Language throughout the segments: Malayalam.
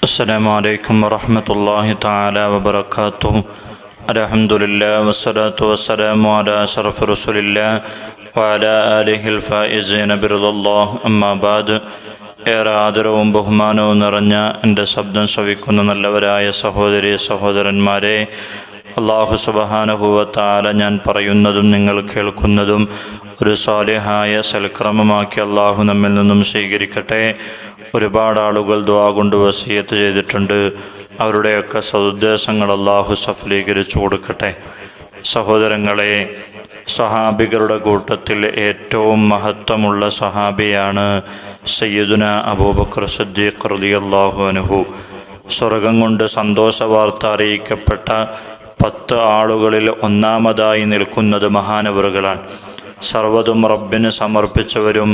السلام عليكم ورحمة الله تعالى وبركاته. الحمد لله والصلاة والسلام على أشرف رسول الله وعلى آله الفائزين برضا الله. أما بعد. ഏറെ ആദരവും ബഹുമാനവും നിറഞ്ഞ എൻ്റെ ശബ്ദം ശ്രവിക്കുന്ന നല്ലവരായ സഹോദരി സഹോദരന്മാരെ, അല്ലാഹു സുബ്ഹാനഹു വ തആല ഞാൻ പറയുന്നതും നിങ്ങൾ കേൾക്കുന്നതും ഒരു സാലിഹായ സൽക്രമമാക്കി അല്ലാഹു നമ്മിൽ നിന്നും സ്വീകരിക്കട്ടെ. ഒരുപാട് ആളുകൾ ദുആ കൊണ്ട് വസിയത്ത് ചെയ്തിട്ടുണ്ട്. അവരുടെയൊക്കെ സദുദ്ദേശങ്ങൾ അല്ലാഹു സഫലീകരിച്ചു കൊടുക്കട്ടെ. സഹോദരങ്ങളെ, സഹാബികളുടെ കൂട്ടത്തിൽ ഏറ്റവും മഹത്വമുള്ള സഹാബിയാണ് സയ്യിദുന അബൂബക്കർ സിദ്ദീഖ് റളിയല്ലാഹു അൻഹു. സ്വർഗം കൊണ്ട് സന്തോഷ വാർത്ത അറിയിക്കപ്പെട്ട 10 ആളുകളിൽ ഒന്നാമതായി നിൽക്കുന്നത് മഹാനവറുകളാണ്. സർവ്വതും റബ്ബിന് സമർപ്പിച്ചവരും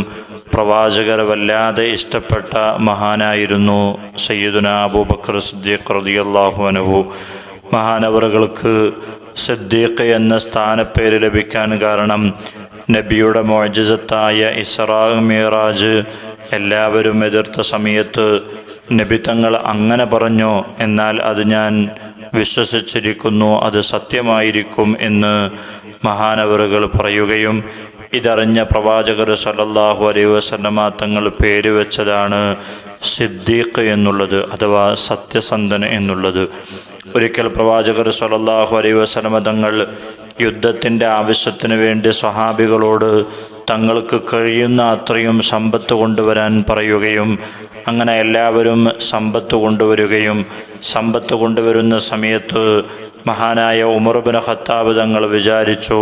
പ്രവാചകരെ വല്ലാതെ ഇഷ്ടപ്പെട്ട മഹാനായിരുന്നു സയ്യിദുന അബൂബക്കർ സിദ്ദീഖ് റളിയല്ലാഹു അൻഹു. മഹാനവറുകൾക്ക് സിദ്ദീഖ് എന്ന സ്ഥാനപ്പേര് ലഭിക്കാൻ കാരണം നബിയുടെ മുഅ്ജിസത്തായ ഇസ്റാ മിഅ്റാജ് എല്ലാവരും എതിർത്ത സമയത്ത് നബി തങ്ങൾ അങ്ങനെ പറഞ്ഞു, എന്നാൽ അത് ഞാൻ വിശ്വസിച്ചിരിക്കുന്നു, അത് സത്യമായിരിക്കും എന്ന് മഹാനവറുകൾ പറയുകയും ഇതറിഞ്ഞ പ്രവാചകർ സല്ലല്ലാഹു അലൈഹി വസല്ലമ തങ്ങൾ പേര് വെച്ചതാണ് സിദ്ദീഖ് എന്നുള്ളത്, അഥവാ സത്യസന്ധൻ എന്നുള്ളത്. ഒരിക്കൽ പ്രവാചകർ സല്ലല്ലാഹു അലൈഹി വസല്ലമ തങ്ങൾ യുദ്ധത്തിൻ്റെ ആവശ്യത്തിന് വേണ്ടി സ്വഹാബികളോട് തങ്ങൾക്ക് കഴിയുന്ന അത്രയും സമ്പത്ത് കൊണ്ടുവരാൻ പറയുകയും അങ്ങനെ എല്ലാവരും സമ്പത്ത് കൊണ്ടുവരികയും സമ്പത്ത് കൊണ്ടുവരുന്ന സമയത്ത് മഹാനായ ഉമർ ഇബ്നു ഖത്താബ് തങ്ങൾ വിചാരിച്ചു,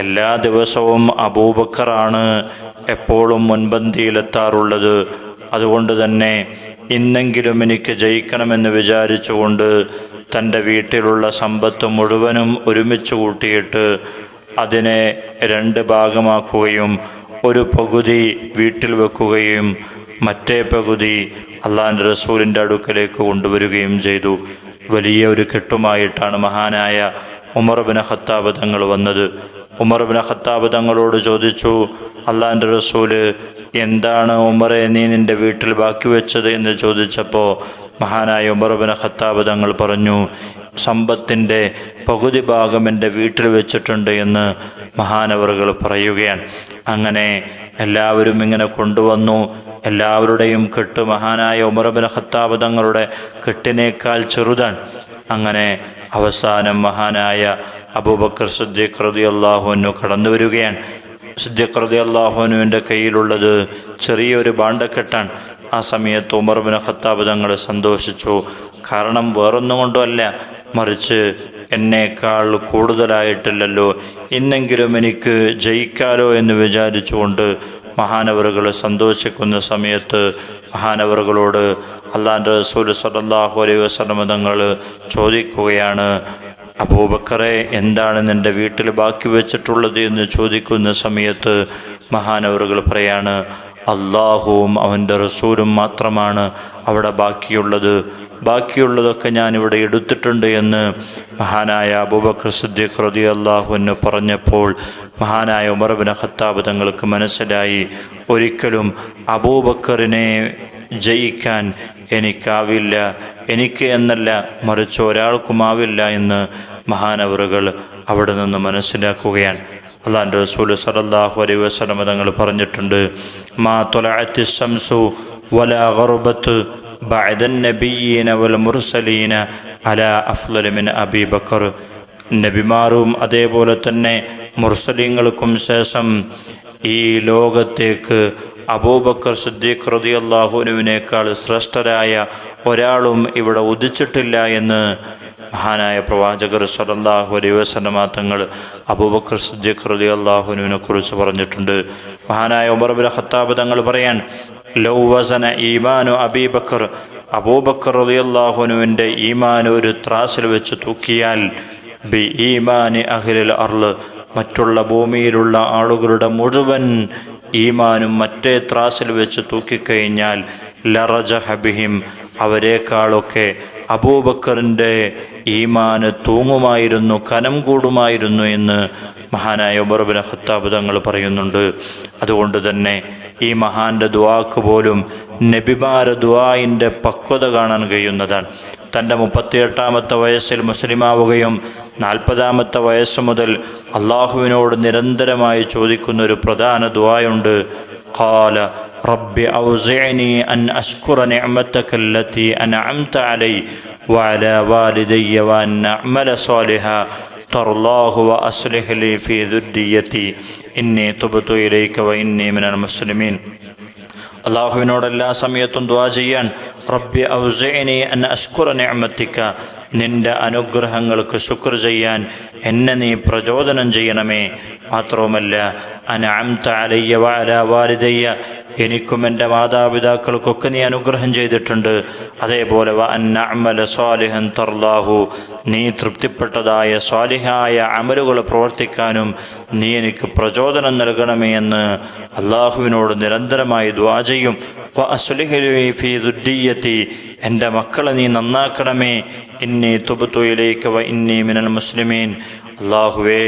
എല്ലാ ദിവസവും അബൂബക്കറാണ് എപ്പോഴും മുൻപന്തിയിലെത്താറുള്ളത്, അതുകൊണ്ട് തന്നെ ഇന്നെങ്കിലും എനിക്ക് ജയിക്കണമെന്ന് വിചാരിച്ചുകൊണ്ട് തൻ്റെ വീട്ടിലുള്ള സമ്പത്ത് മുഴുവനും ഒരുമിച്ച് കൂട്ടിയിട്ട് അതിനെ 2 ഭാഗമാക്കുകയും ഒരു പകുതി വീട്ടിൽ വെക്കുകയും മറ്റേ പകുതി അള്ളാഹുവിൻ്റെ റസൂലിൻ്റെ അടുക്കലേക്ക് കൊണ്ടുവരികയും ചെയ്തു. വലിയ ഒരു കെട്ടുമായിട്ടാണ് മഹാനായ ഉമർ ഇബ്നു ഖത്താബ് തങ്ങൾ വന്നത്. ഉമർ ഇബ്നു ഖത്താബ് തങ്ങളോട് ചോദിച്ചു, അള്ളാഹുവിൻ്റെ റസൂല്, എന്താണ് ഉമറെ നീ നിൻ്റെ വീട്ടിൽ ബാക്കി വെച്ചത് എന്ന് ചോദിച്ചപ്പോൾ മഹാനായ ഉമർ ഇബ്നു ഖത്താബ് തങ്ങൾ പറഞ്ഞു, സമ്പത്തിൻ്റെ പകുതി ഭാഗം എൻ്റെ വീട്ടിൽ വെച്ചിട്ടുണ്ട് എന്ന് മഹാനവറുകൾ പറയുകയാണ്. അങ്ങനെ എല്ലാവരും ഇങ്ങനെ കൊണ്ടുവന്നു. എല്ലാവരുടെയും കെട്ട് മഹാനായ ഉമർ ഇബ്നു ഖത്താബ് തങ്ങളുടെ കെട്ടിനേക്കാൾ ചെറുതാണ്. അങ്ങനെ അവസാനം മഹാനായ അബൂബക്കർ സിദ്ദീഖ് റളിയല്ലാഹു അൻഹു കടന്നു വരികയാണ്. സിദ്ദീഖ് റളിയല്ലാഹു അൻഹുവിൻ്റെ കയ്യിലുള്ളത് ചെറിയൊരു ഭാണ്ഡക്കെട്ടാണ്. ആ സമയത്ത് ഉമർ ഇബ്നു ഖത്താബ് തങ്ങൾ സന്തോഷിച്ചു. കാരണം വേറൊന്നും കൊണ്ടുമല്ല, മറിച്ച് എന്നേക്കാൾ കൂടുതലായിട്ടില്ലല്ലോ, ഇന്നെങ്കിലും എനിക്ക് ജയിക്കാലോ എന്ന് വിചാരിച്ചുകൊണ്ട് മഹാനവറുകൾ സന്തോഷിക്കുന്ന സമയത്ത് മഹാനവറുകളോട് അല്ലാഹുവിൻ്റെ റസൂൽ സല്ലല്ലാഹു അലൈഹി വസല്ലം തങ്ങൾ ചോദിക്കുകയാണ്, അബൂബക്കറെ എന്താണ് നിൻ്റെ വീട്ടിൽ ബാക്കി വെച്ചിട്ടുള്ളത് എന്ന് ചോദിക്കുന്ന സമയത്ത് മഹാനവറുകൾ പറയാണ്, അള്ളാഹുവും അവൻ്റെ റസൂലും മാത്രമാണ് അവിടെ ബാക്കിയുള്ളതൊക്കെ ഞാനിവിടെ എടുത്തിട്ടുണ്ട് എന്ന് മഹാനായ അബൂബക്കർ സിദ്ദീഖ് റളിയല്ലാഹു അൻഹു പറഞ്ഞപ്പോൾ മഹാനായ ഉമർ ഇബ്നു ഖത്താബ് തങ്ങൾക്ക് മനസ്സിലായി, ഒരിക്കലും അബൂബക്കറിനെ ജയിക്കാൻ എനിക്കാവില്ല, എനിക്ക് എന്നല്ല മറിച്ച് ഒരാൾക്കുമാവില്ല എന്ന് മഹാനവറുകൾ അവിടെ നിന്ന് മനസ്സിലാക്കുകയാണ്. അല്ലാഹുവിൻ്റെ റസൂൽ സല്ലല്ലാഹു അലൈഹി വസല്ലം തങ്ങൾ പറഞ്ഞിട്ടുണ്ട്, മാ ത്വലഅത്തി ശംസു വലാ ഗർബത്ത് ബഅദൻ നബിയ്യീന വൽ മുർസലീന അലാ അഫ്ളൽ മിൻ അബീ ബക്കർ. നബിമാരും അതേപോലെ തന്നെ മുർസലീങ്ങൾക്കും ശേഷം ഈ ലോകത്തേക്ക് അബൂബക്കർ സിദ്ദീഖ് റളിയല്ലാഹു അൻഹുവിനേക്കാൾ ശ്രേഷ്ഠരായ ഒരാളും ഇവിടെ ഉദിച്ചിട്ടില്ല എന്ന് മഹാനായ പ്രവാചകർ സല്ലല്ലാഹു അലൈഹി വസല്ലം തങ്ങൾ അബൂബക്കർ സിദ്ദീഖ് റളിയല്ലാഹു അൻഹുവിനെ കുറിച്ച് പറഞ്ഞിട്ടുണ്ട്. മഹാനായ ഉമർ ഇബ്നു ഖത്താബ് തങ്ങൾ പറയാൻ, ലൗ വസന ഈമാനു അബീ ബക്കർ, അബൂബക്കർ റളിയല്ലാഹു അൻഹുവിൻ്റെ ഈമാൻ ഒരു ത്രാസിൽ വെച്ച് തൂക്കിയാൽ ബി ഈമാനി അഹ്ലിൽ അർള്, മറ്റുള്ള ഭൂമിയിലുള്ള ആളുകളുടെ മുഴുവൻ ഈമാനും മറ്റേ ത്രാസിൽ വെച്ച് തൂക്കിക്കഴിഞ്ഞാൽ ലറജഹ ബിഹിം, അവരെക്കാളൊക്കെ അബൂബക്കറിൻ്റെ ഈമാന് തൂങ്ങുമായിരുന്നു, കനം കൂടുമായിരുന്നു എന്ന് മഹാനായ ഉമർ ഇബ്നു ഖത്താബ് തങ്ങൾ പറയുന്നുണ്ട്. അതുകൊണ്ട് തന്നെ ഈ മഹാൻ്റെ ദുആക്ക് പോലും നബിമാരെ ദുആയിൻ്റെ പക്വത കാണാൻ കഴിയുന്നതാണ്. തൻ്റെ 38-ാമത്തെ വയസ്സിൽ മുസ്ലിമാവുകയും 40-ാമത്തെ വയസ്സ് മുതൽ അള്ളാഹുവിനോട് നിരന്തരമായി ചോദിക്കുന്നൊരു പ്രധാന ദുആയുണ്ട്. ഖാല റബ്ബി ഔസിഅനി അൻ അശ്കുറ നിഅമതക അല്ലതി അൻഅംത അലൈ വഅലാ വാലിദയ്യ വഅൻ അഅമല സ്വാലിഹാൻ തർലാഹു വഅസ്ലിഹ് ലി ഫീ ദുർരിയ്യതി ഇന്നി തുബ്തു ഇലൈക വഇന്നി മിനൽ മുസ്ലിമീൻ. അള്ളാഹുവിനോട് എല്ലാ സമയത്തും ദുആ ചെയ്യാൻ. റബ്ബി ഔസിഅനി അൻ അശ്കുറ നിഅമതിക, നിൻ്റെ അനുഗ്രഹങ്ങൾക്ക് ശുക്ർ ചെയ്യാൻ എന്നെ നീ പ്രചോദനം ചെയ്യണമേ. മാത്രവുമല്ല അൻഅംത അലയ്യ വഅലാ വാലിദയ്യ, എനിക്കും എൻ്റെ മാതാപിതാക്കൾക്കൊക്കെ നീ അനുഗ്രഹം ചെയ്തിട്ടുണ്ട്. അതേപോലെ വഅൻ അഅമല സ്വാലിഹൻ തർലാഹു, നീ തൃപ്തിപ്പെട്ടതായ സ്വാലിഹായ അമലുകൾ പ്രവർത്തിക്കാനും നീ എനിക്ക് പ്രചോദനം നൽകണമേ എന്ന് അള്ളാഹുവിനോട് നിരന്തരമായി ദുആ ചെയ്യും. വഅസ്ലിഹ് ലി ഫീ ദുർരിയ്യതി, എൻ്റെ മക്കളെ നീ നന്നാക്കണമേ. ഇന്നി തുബ്തു ഇലൈക വ ഇന്നി മിനൽ മുസ്ലിമീൻ, അള്ളാഹുവേ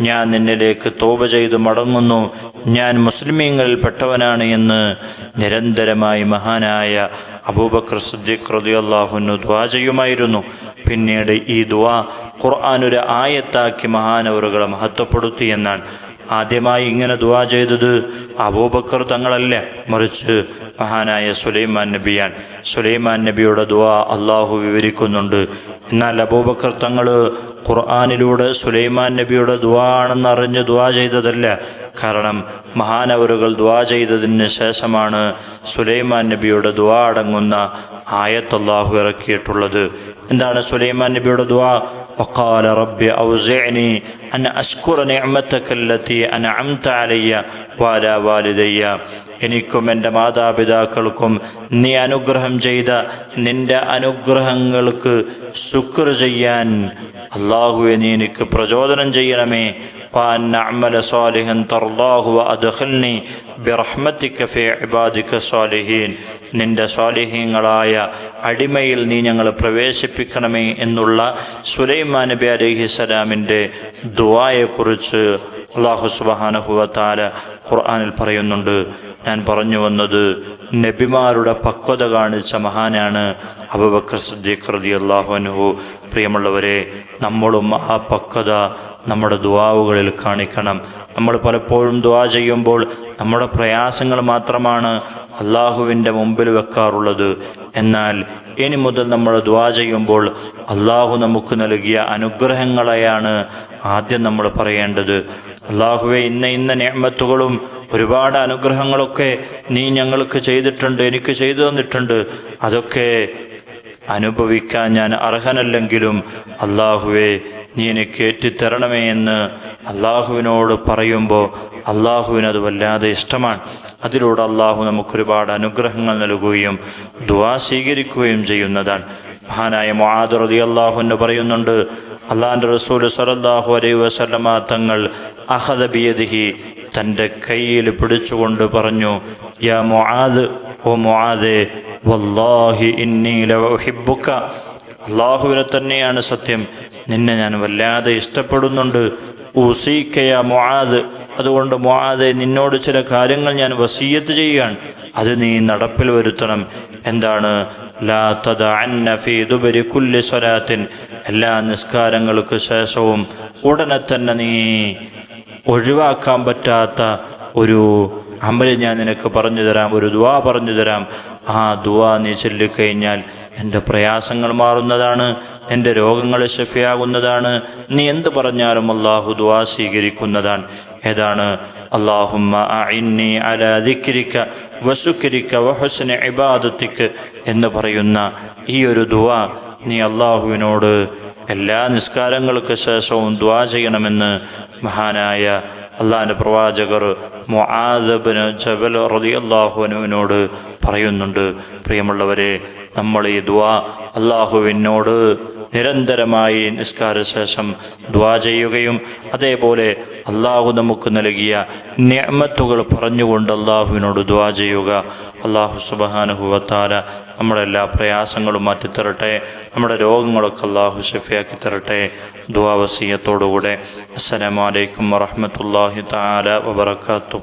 ഞാൻ നിന്നിലേക്ക് തൗബ ചെയ്ത് മടങ്ങുന്നു, ഞാൻ മുസ്ലിമീങ്ങളിൽ പെട്ടവനാണ് എന്ന് നിരന്തരമായി മഹാനായ അബൂബക്കർ സിദ്ദീഖ് റളിയല്ലാഹു അൻഹു ദുആ ചെയ്യുമായിരുന്നു. പിന്നീട് ഈ ദുആ ഖുർആൻ ഒരു ആയത്താക്കി മഹാനവറുകളെ മഹത്വപ്പെടുത്തി എന്നാണ്. ആദ്യമായി ഇങ്ങനെ ദുആ ചെയ്തത് അബൂബക്കർ തങ്ങളല്ല, മറിച്ച് മഹാനായ സുലൈമാൻ നബിയാണ്. സുലൈമാൻ നബിയുടെ ദുആ അള്ളാഹു വിവരിക്കുന്നുണ്ട്. എന്നാൽ അബൂബക്കർ തങ്ങൾ ഖുർആനിലൂടെ സുലൈമാൻ നബിയുടെ ദുആ ആണെന്ന് അറിഞ്ഞ് ദുആ ചെയ്തതല്ല. കാരണം മഹാനവറുകൾ ദുആ ചെയ്തതിന് ശേഷമാണ് സുലൈമാൻ നബിയുടെ ദുആ അടങ്ങുന്ന ആയത്ത് അല്ലാഹു ഇറക്കിയിട്ടുള്ളത്. എന്താണ് സുലൈമാൻ നബിയുടെ ദുആ? വഖാല റബ്ബി ഔസിഅനി അൻ അശ്കുറ നിഅമതക അല്ലതി അൻഅംത അലയ്യ വഅലാ വാലിദയ്യ, എനിക്കും എൻ്റെ മാതാപിതാക്കൾക്കും നീ അനുഗ്രഹം ചെയ്ത നിൻ്റെ അനുഗ്രഹങ്ങൾക്ക് ശുക്ർ ചെയ്യാൻ അല്ലാഹുവേ നീ എനിക്ക് പ്രചോദനം ചെയ്യണമേ. വഅൻ അഅമല സ്വാലിഹൻ തർലാഹു വഅദ്ഖിൽനി ബിറഹ്മതിക ഫീ ഇബാദിക സ്വാലിഹീൻ, നിൻ്റെ സ്വാലിഹീങ്ങളായ അടിമയിൽ നീ ഞങ്ങളെ പ്രവേശിപ്പിക്കണമേ എന്നുള്ള സുലൈമാൻ നബി അലൈഹിസ്സലാമിൻ്റെ ദുആയെക്കുറിച്ച് അല്ലാഹു സുബ്ഹാനഹു വ തആല ഖുർആനിൽ പറയുന്നുണ്ട്. ഞാൻ പറഞ്ഞു വന്നത് നബിമാരുടെ പക്വത കാണിച്ച മഹാനാണ് അബൂബക്കർ സിദ്ദീഖ് റളിയല്ലാഹു അൻഹു. പ്രിയമുള്ളവരെ, നമ്മളും ആ പക്വത നമ്മുടെ ദുആവുകളിൽ കാണിക്കണം. നമ്മൾ പലപ്പോഴും ദുആ ചെയ്യുമ്പോൾ നമ്മുടെ പ്രയാസങ്ങൾ മാത്രമാണ് അള്ളാഹുവിൻ്റെ മുമ്പിൽ വെക്കാറുള്ളത്. എന്നാൽ ഇനി മുതൽ നമ്മൾ ദുആ ചെയ്യുമ്പോൾ അള്ളാഹു നമുക്ക് നൽകിയ അനുഗ്രഹങ്ങളെയാണ് ആദ്യം നമ്മൾ പറയേണ്ടത്. അള്ളാഹുവെ, ഇന്ന നിഅമത്തുകളും ഒരുപാട് അനുഗ്രഹങ്ങളൊക്കെ നീ ഞങ്ങൾക്ക് ചെയ്തിട്ടുണ്ട്, എനിക്ക് ചെയ്തു തന്നിട്ടുണ്ട്. അതൊക്കെ അനുഭവിക്കാൻ ഞാൻ അർഹനല്ലെങ്കിലും അള്ളാഹുവെ നീ എനിക്ക് ഏറ്റിത്തരണമേ എന്ന് അള്ളാഹുവിനോട് പറയുമ്പോൾ അള്ളാഹുവിനത് വല്ലാതെ ഇഷ്ടമാണ്. അതിലൂടെ അള്ളാഹു നമുക്കൊരുപാട് അനുഗ്രഹങ്ങൾ നൽകുകയും ദുആ സ്വീകരിക്കുകയും ചെയ്യുന്നതാണ്. മഹാനായ മുആദ് റളിയല്ലാഹു അൻഹു പറയുന്നുണ്ട്, അള്ളാഹുവിൻ്റെ റസൂൽ സ്വല്ലല്ലാഹു അലൈഹി വസല്ലമ തങ്ങൾ അഖദ ബിയദിഹി, തൻ്റെ കയ്യിൽ പിടിച്ചുകൊണ്ട് പറഞ്ഞു, യാ മുആദ്, ഓ മുആദേ, വല്ലാഹി ഇന്നി ലഉഹിബ്ബുക, അള്ളാഹുവിനെ തന്നെയാണ് സത്യം, നിന്നെ ഞാൻ വല്ലാതെ ഇഷ്ടപ്പെടുന്നുണ്ട്. ഊസീക യാ മുആദ്, അതുകൊണ്ട് മുആദേ, നിന്നോട് ചില കാര്യങ്ങൾ ഞാൻ വസിയ്യത്ത് ചെയ്യുകയാണ്, അത് നീ നടപ്പിൽ വരുത്തണം. എന്താണ്? ലാ തദഅന്ന ഫീ ദുബരി കുല്ലി സ്വലാത്തിൻ, എല്ലാ നിസ്കാരങ്ങൾക്ക് ശേഷവും ഉടനെ തന്നെ നീ ഒഴിവാക്കാൻ പറ്റാത്ത ഒരു അമൽ ഞാൻ നിനക്ക് പറഞ്ഞു തരാം, ഒരു ദുആ പറഞ്ഞു തരാം. ആ ദുആ നീ ചൊല്ലിക്കഴിഞ്ഞാൽ എൻ്റെ പ്രയാസങ്ങൾ മാറുന്നതാണ്, എൻ്റെ രോഗങ്ങൾ ശഫിയാകുന്നതാണ്. നീ എന്ത് പറഞ്ഞാലും അള്ളാഹു ദുആ സ്വീകരിക്കുന്നതാണ്. ഏതാണ്? അല്ലാഹുമ്മ അഇന്നി അലാ ദിക്രിക വശുക്രിക വഹുസ്നി ഇബാദതിക എന്ന് പറയുന്ന ഈ ഒരു ദുആ നീ അള്ളാഹുവിനോട് എല്ലാ നിസ്കാരങ്ങൾക്ക് ശേഷവും ദുആ ചെയ്യണമെന്ന് മഹാനായ അള്ളാഹിൻ്റെ പ്രവാചകർ മുആദ് ഇബ്നു ജബൽ റളിയല്ലാഹു അൻഹുവിനോട് പറയുന്നുണ്ട്. പ്രിയമുള്ളവരെ, നമ്മൾ ഈ ദുആ അള്ളാഹുവിനോട് നിരന്തരമായി നിസ്കാരശേഷം ദുആ ചെയ്യുകയും അതേപോലെ അള്ളാഹു നമുക്ക് നൽകിയ നിഅമത്തുകൾ പറഞ്ഞുകൊണ്ട് അള്ളാഹുവിനോട് ദുആ ചെയ്യുക. അള്ളാഹു സുബ്ഹാനഹു വ തആല നമ്മുടെ എല്ലാ പ്രയാസങ്ങളും മാറ്റിത്തരട്ടെ, നമ്മുടെ രോഗങ്ങളൊക്കെ അള്ളാഹു ശഫിയാക്കി തരട്ടെ. ദുആ വസിയ്യത്തോടുകൂടെ അസ്സലാമു അലൈക്കും വറഹ്മത്തുള്ളാഹി തആല വബറകാതുഹു.